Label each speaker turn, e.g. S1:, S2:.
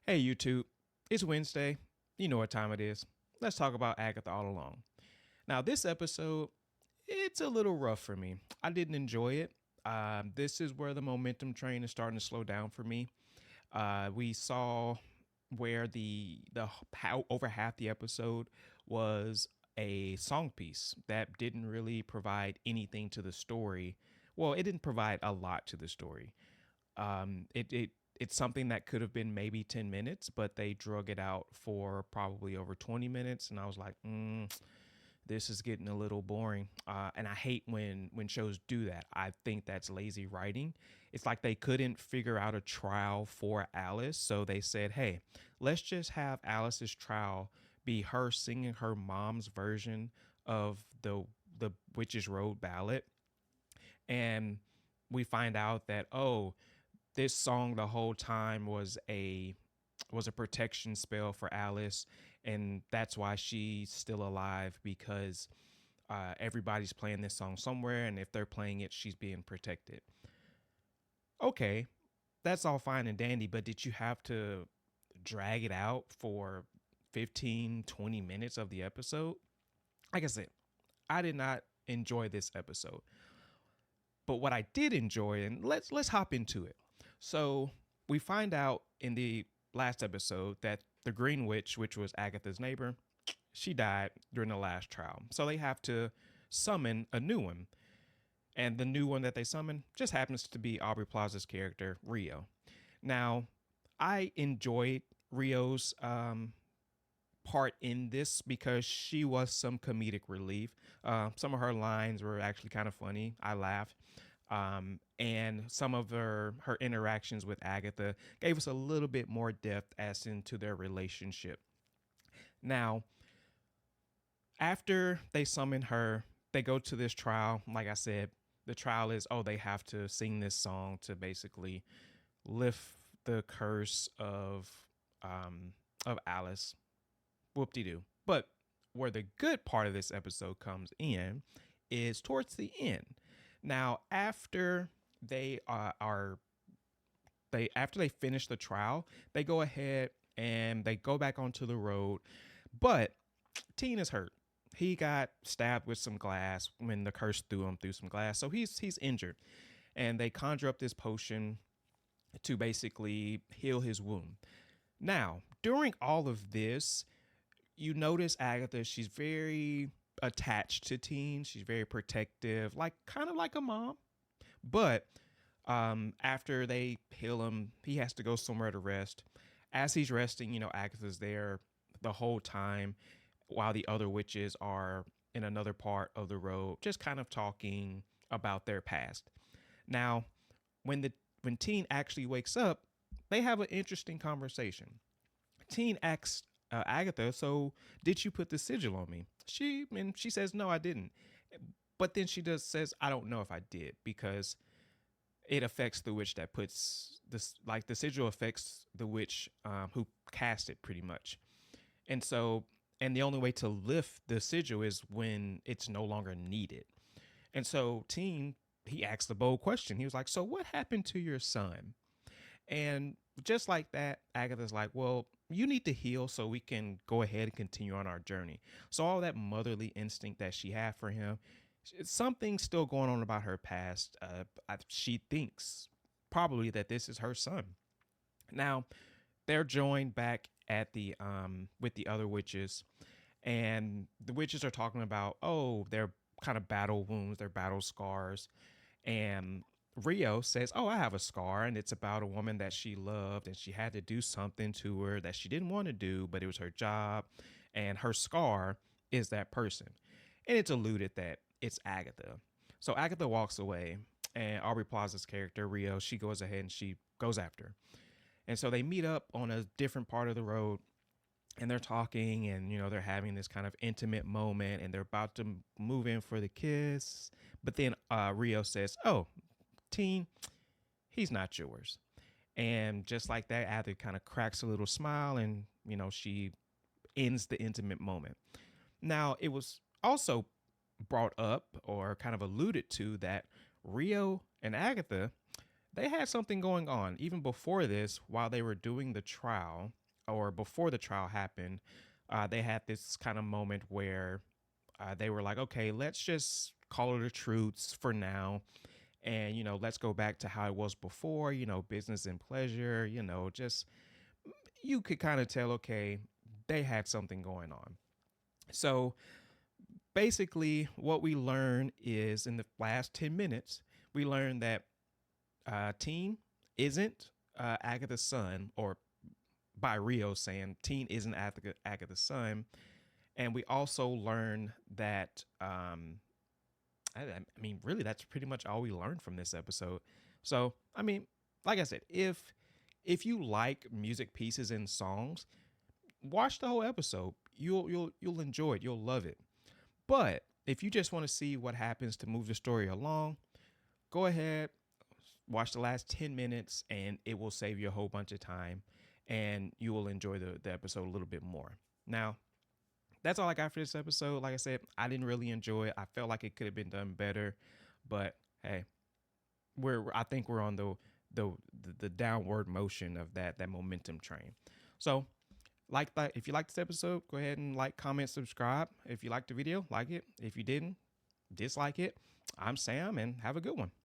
S1: Hey YouTube, it's Wednesday. You know what time it is. Let's talk about Agatha all along. Now, this episode, it's a little rough for me. I didn't enjoy it. This is where the momentum train is starting to slow down for me. We saw where the how over half the episode was a song piece that didn't really provide anything to the story. Well, it didn't provide a lot to the story. It's something that could have been maybe 10 minutes, but they drug it out for probably over 20 minutes. And I was like, this is getting a little boring. And I hate when shows do that. I think that's lazy writing. It's like they couldn't figure out a trial for Alice. So they said, hey, let's just have Alice's trial be her singing her mom's version of the Witch's Road ballad. And we find out that, oh, this song the whole time was a protection spell for Alice, and that's why she's still alive because everybody's playing this song somewhere, and if they're playing it, she's being protected. Okay, that's all fine and dandy, but did you have to drag it out for 15, 20 minutes of the episode? Like I said, I did not enjoy this episode. But what I did enjoy, and let's hop into it. So we find out in the last episode that the Green Witch, which was Agatha's neighbor, she died during the last trial. So they have to summon a new one. And the new one that they summon just happens to be Aubrey Plaza's character, Rio. Now, I enjoyed Rio's part in this because she was some comedic relief. Some of her lines were actually kind of funny. I laughed. And some of her interactions with Agatha gave us a little bit more depth as into their relationship. Now, after they summon her, they go to this trial. Like I said, the trial is, oh, they have to sing this song to basically lift the curse of Alice. Whoop de doo. But where the good part of this episode comes in is towards the end. Now, after they after they finish the trial, they go ahead and they go back onto the road. But Teen is hurt. He got stabbed with some glass when the curse threw him through some glass, so he's injured. And they conjure up this potion to basically heal his wound. Now, during all of this, you notice Agatha, she's very attached to Teen. She's very protective, like kind of like a mom. But after they heal him, he has to go somewhere to rest. As he's resting, Agatha's there the whole time while the other witches are in another part of the road, just kind of talking about their past. Now, when Teen actually wakes up, they have an interesting conversation. Teen asks Agatha, "So did you put the sigil on me?" She says, "No, I didn't." But then she does says, "I don't know if I did because it affects the witch that puts this, like the sigil affects the witch who cast it pretty much." And so, and the only way to lift the sigil is when it's no longer needed. And so, Teen, he asked the bold question. He was like, "So what happened to your son?" And just like that, Agatha's like, well, you need to heal so we can go ahead and continue on our journey. So all that motherly instinct that she had for him, something's still going on about her past. She thinks probably that this is her son. Now, they're joined back at the with the other witches, and the witches are talking about, oh, their kind of battle wounds, their battle scars. And Rio says, "Oh, I have a scar, and it's about a woman that she loved, and she had to do something to her that she didn't want to do, but it was her job. And her scar is that person." And it's alluded that it's Agatha. So Agatha walks away, and Aubrey Plaza's character, Rio, she goes ahead and she goes after her. And so they meet up on a different part of the road, and they're talking, and they're having this kind of intimate moment, and they're about to move in for the kiss. But then Rio says, "Oh, Teen, he's not yours." And just like that, Agatha kind of cracks a little smile, and she ends the intimate moment. Now, it was also brought up or kind of alluded to that Rio and Agatha, they had something going on even before this. While they were doing the trial, or before the trial happened, they had this kind of moment where they were like, okay, let's just call it a truce for now. And, let's go back to how it was before, business and pleasure, just you could kind of tell, okay, they had something going on. So basically, what we learn is in the last 10 minutes, we learn that Teen isn't Agatha's son, or by Rio saying Teen isn't Agatha's son. And we also learn that, I mean, really, that's pretty much all we learned from this episode. So, I mean, like I said, if you like music pieces and songs, watch the whole episode. You'll enjoy it. You'll love it. But if you just want to see what happens to move the story along, go ahead, watch the last 10 minutes, and it will save you a whole bunch of time, and you will enjoy the episode a little bit more. Now, that's all I got for this episode. Like I said, I didn't really enjoy it. I felt like it could have been done better, but hey, I think we're on the the downward motion of that momentum train. So, like that, if you like this episode, go ahead and like, comment, subscribe. If you liked the video, like it. If you didn't, dislike it. I'm Sam, and have a good one.